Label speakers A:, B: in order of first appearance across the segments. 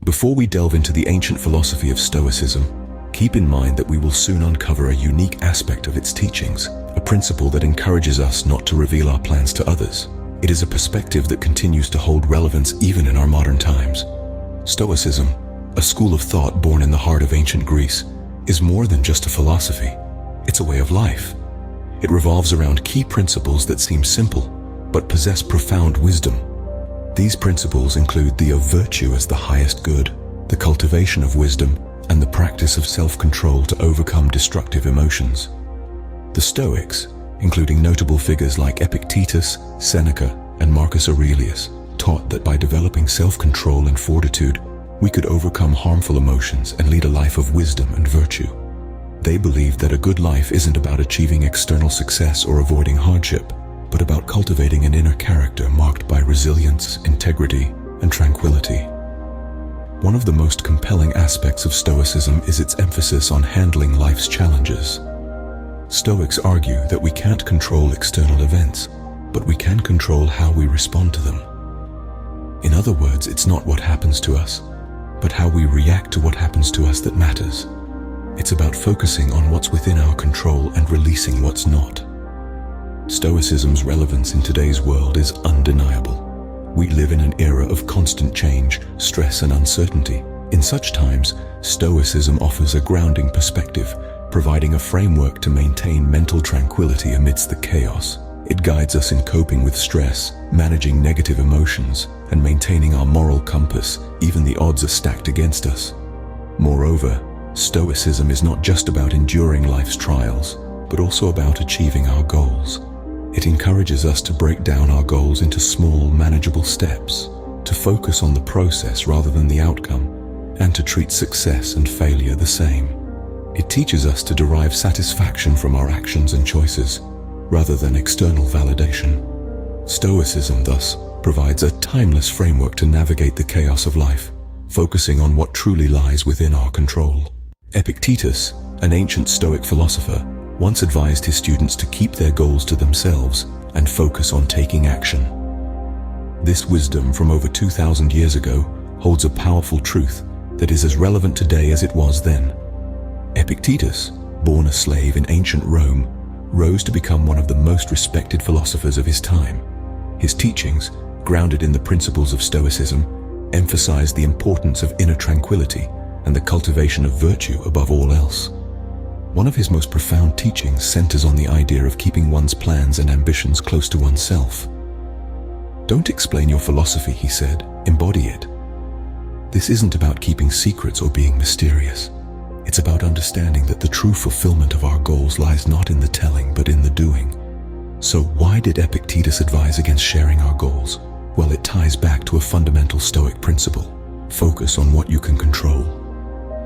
A: Before we delve into the ancient philosophy of Stoicism, keep in mind that we will soon uncover a unique aspect of its teachings, a principle that encourages us not to reveal our plans to others. It is a perspective that continues to hold relevance even in our modern times. Stoicism, a school of thought born in the heart of ancient Greece, is more than just a philosophy. It's a way of life. It revolves around key principles that seem simple, but possess profound wisdom. These principles include the of virtue as the highest good, the cultivation of wisdom, and the practice of self-control to overcome destructive emotions. The Stoics, including notable figures like Epictetus, Seneca, and Marcus Aurelius, taught that by developing self-control and fortitude, we could overcome harmful emotions and lead a life of wisdom and virtue. They believed that a good life isn't about achieving external success or avoiding hardship, but about cultivating an inner character marked by resilience, integrity, and tranquility. One of the most compelling aspects of Stoicism is its emphasis on handling life's challenges. Stoics argue that we can't control external events, but we can control how we respond to them. In other words, it's not what happens to us, but how we react to what happens to us that matters. It's about focusing on what's within our control and releasing what's not. Stoicism's relevance in today's world is undeniable. We live in an era of constant change, stress, and uncertainty. In such times, Stoicism offers a grounding perspective, providing a framework to maintain mental tranquility amidst the chaos. It guides us in coping with stress, managing negative emotions, and maintaining our moral compass, even the odds are stacked against us. Moreover, Stoicism is not just about enduring life's trials, but also about achieving our goals. It encourages us to break down our goals into small, manageable steps, to focus on the process rather than the outcome, and to treat success and failure the same. It teaches us to derive satisfaction from our actions and choices, rather than external validation. Stoicism, thus, provides a timeless framework to navigate the chaos of life, focusing on what truly lies within our control. Epictetus, an ancient Stoic philosopher, once advised his students to keep their goals to themselves and focus on taking action. This wisdom from over 2,000 years ago holds a powerful truth that is as relevant today as it was then. Epictetus, born a slave in ancient Rome, rose to become one of the most respected philosophers of his time. His teachings, grounded in the principles of Stoicism, emphasized the importance of inner tranquility and the cultivation of virtue above all else. One of his most profound teachings centers on the idea of keeping one's plans and ambitions close to oneself. Don't explain your philosophy, he said, embody it. This isn't about keeping secrets or being mysterious. It's about understanding that the true fulfillment of our goals lies not in the telling, but in the doing. So why did Epictetus advise against sharing our goals? Well, it ties back to a fundamental Stoic principle. Focus on what you can control.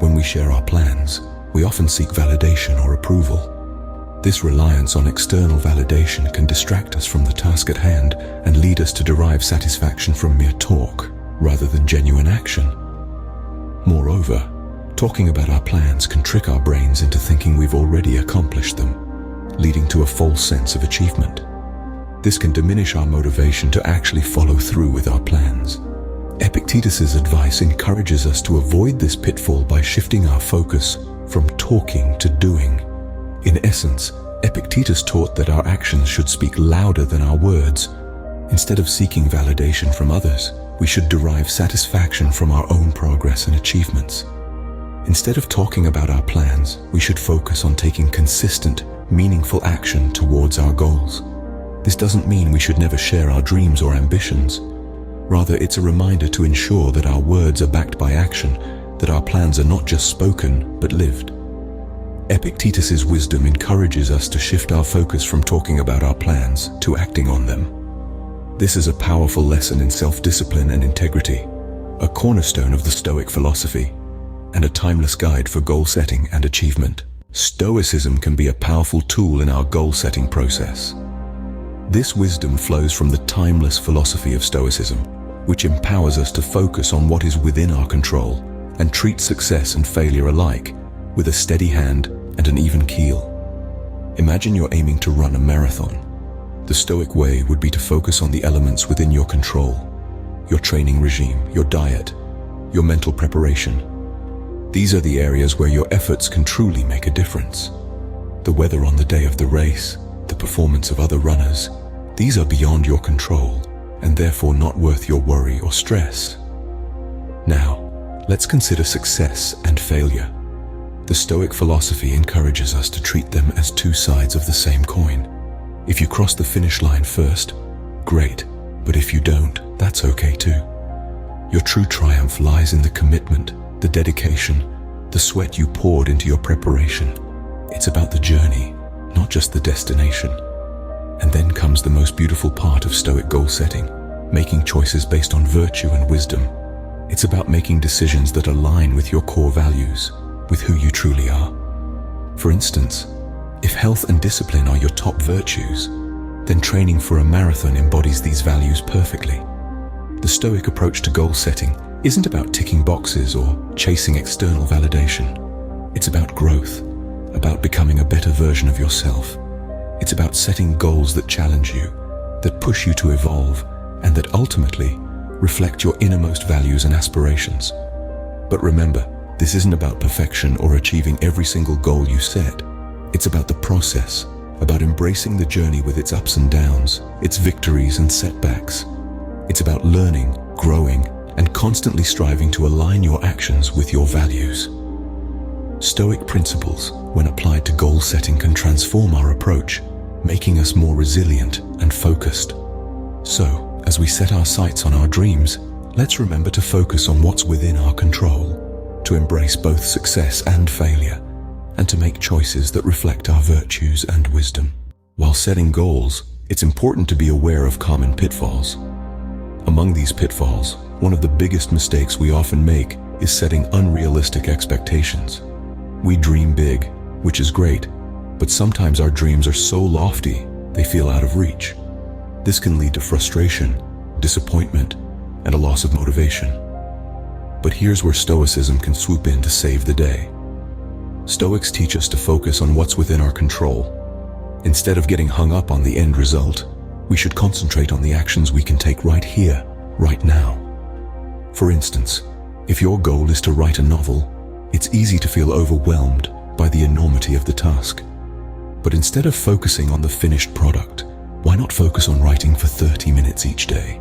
A: When we share our plans, we often seek validation or approval. This reliance on external validation can distract us from the task at hand and lead us to derive satisfaction from mere talk, rather than genuine action. Moreover, talking about our plans can trick our brains into thinking we've already accomplished them, leading to a false sense of achievement. This can diminish our motivation to actually follow through with our plans. Epictetus's advice encourages us to avoid this pitfall by shifting our focus from talking to doing. In essence, Epictetus taught that our actions should speak louder than our words. Instead of seeking validation from others, we should derive satisfaction from our own progress and achievements. Instead of talking about our plans, we should focus on taking consistent, meaningful action towards our goals. This doesn't mean we should never share our dreams or ambitions. Rather, it's a reminder to ensure that our words are backed by action, that our plans are not just spoken, but lived. Epictetus's wisdom encourages us to shift our focus from talking about our plans to acting on them. This is a powerful lesson in self-discipline and integrity, a cornerstone of the Stoic philosophy, and a timeless guide for goal setting and achievement. Stoicism can be a powerful tool in our goal-setting process. This wisdom flows from the timeless philosophy of Stoicism, which empowers us to focus on what is within our control and treat success and failure alike with a steady hand and an even keel. Imagine you're aiming to run a marathon. The Stoic way would be to focus on the elements within your control: your training regime, your diet, your mental preparation. These are the areas where your efforts can truly make a difference. The weather on the day of the race, the performance of other runners, these are beyond your control and therefore not worth your worry or stress. Now, let's consider success and failure. The Stoic philosophy encourages us to treat them as two sides of the same coin. If you cross the finish line first, great, but if you don't, that's okay too. Your true triumph lies in the commitment, the dedication, the sweat you poured into your preparation. It's about the journey, not just the destination. And then comes the most beautiful part of Stoic goal setting, making choices based on virtue and wisdom. It's about making decisions that align with your core values, with who you truly are. For instance, if health and discipline are your top virtues, then training for a marathon embodies these values perfectly. The Stoic approach to goal setting isn't about ticking boxes or chasing external validation. It's about growth, about becoming a better version of yourself. It's about setting goals that challenge you, that push you to evolve, and that ultimately reflect your innermost values and aspirations. But remember, this isn't about perfection or achieving every single goal you set. It's about the process, about embracing the journey with its ups and downs, its victories and setbacks. It's about learning, growing, and constantly striving to align your actions with your values. Stoic principles, when applied to goal setting, can transform our approach, making us more resilient and focused. So, as we set our sights on our dreams, let's remember to focus on what's within our control, to embrace both success and failure, and to make choices that reflect our virtues and wisdom. While setting goals, it's important to be aware of common pitfalls. Among these pitfalls, one of the biggest mistakes we often make is setting unrealistic expectations. We dream big, which is great, but sometimes our dreams are so lofty, they feel out of reach. This can lead to frustration, disappointment, and a loss of motivation. But here's where Stoicism can swoop in to save the day. Stoics teach us to focus on what's within our control. Instead of getting hung up on the end result, we should concentrate on the actions we can take right here, right now. For instance, if your goal is to write a novel, it's easy to feel overwhelmed by the enormity of the task. But instead of focusing on the finished product, why not focus on writing for 30 minutes each day?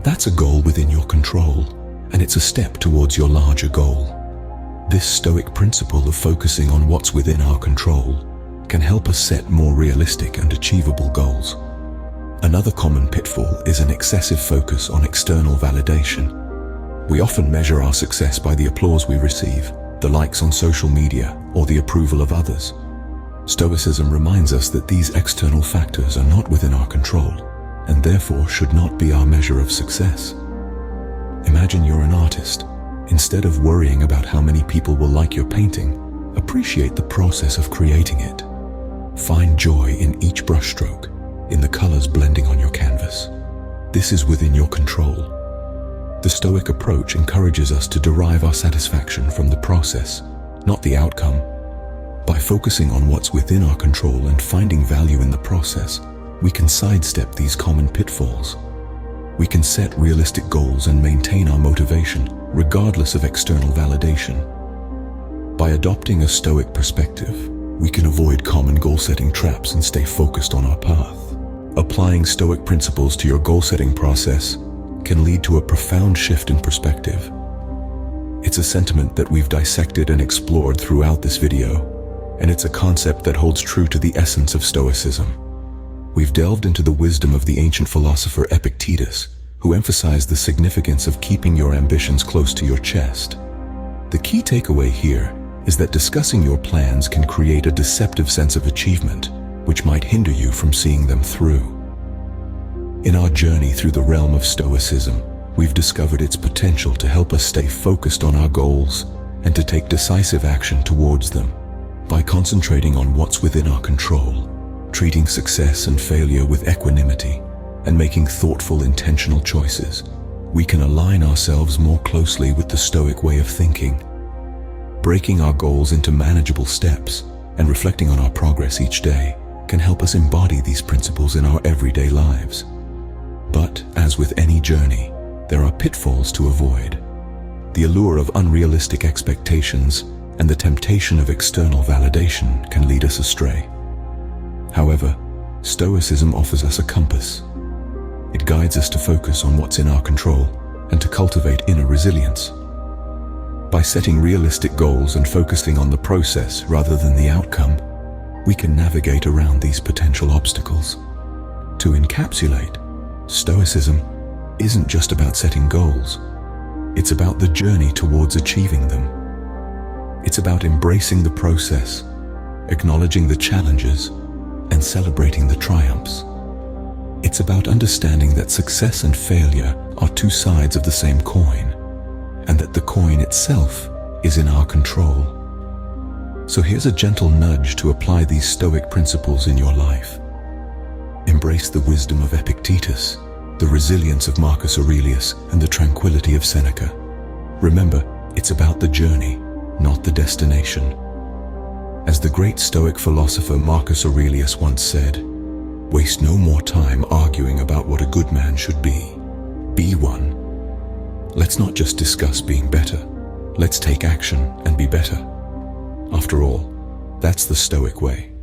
A: That's a goal within your control, and it's a step towards your larger goal. This Stoic principle of focusing on what's within our control can help us set more realistic and achievable goals. Another common pitfall is an excessive focus on external validation. We often measure our success by the applause we receive, the likes on social media, or the approval of others. Stoicism reminds us that these external factors are not within our control, and therefore should not be our measure of success. Imagine you're an artist. Instead of worrying about how many people will like your painting, appreciate the process of creating it. Find joy in each brushstroke, in the colors blending on your canvas. This is within your control. The Stoic approach encourages us to derive our satisfaction from the process, not the outcome. By focusing on what's within our control and finding value in the process, we can sidestep these common pitfalls. We can set realistic goals and maintain our motivation, regardless of external validation. By adopting a Stoic perspective, we can avoid common goal-setting traps and stay focused on our path. Applying Stoic principles to your goal-setting process can lead to a profound shift in perspective. It's a sentiment that we've dissected and explored throughout this video, and it's a concept that holds true to the essence of Stoicism. We've delved into the wisdom of the ancient philosopher Epictetus, who emphasized the significance of keeping your ambitions close to your chest. The key takeaway here is that discussing your plans can create a deceptive sense of achievement, which might hinder you from seeing them through. In our journey through the realm of Stoicism, we've discovered its potential to help us stay focused on our goals and to take decisive action towards them. By concentrating on what's within our control, treating success and failure with equanimity, and making thoughtful, intentional choices, we can align ourselves more closely with the Stoic way of thinking. Breaking our goals into manageable steps and reflecting on our progress each day can help us embody these principles in our everyday lives. But, as with any journey, there are pitfalls to avoid. The allure of unrealistic expectations and the temptation of external validation can lead us astray. However, Stoicism offers us a compass. It guides us to focus on what's in our control and to cultivate inner resilience. By setting realistic goals and focusing on the process rather than the outcome, we can navigate around these potential obstacles. To encapsulate, Stoicism isn't just about setting goals. It's about the journey towards achieving them. It's about embracing the process, acknowledging the challenges, and celebrating the triumphs. It's about understanding that success and failure are two sides of the same coin, and that the coin itself is in our control. So here's a gentle nudge to apply these Stoic principles in your life. Embrace the wisdom of Epictetus, the resilience of Marcus Aurelius, and the tranquility of Seneca. Remember, it's about the journey, not the destination. As the great Stoic philosopher Marcus Aurelius once said, "Waste no more time arguing about what a good man should be. Be one." Let's not just discuss being better. Let's take action and be better. After all, that's the Stoic way.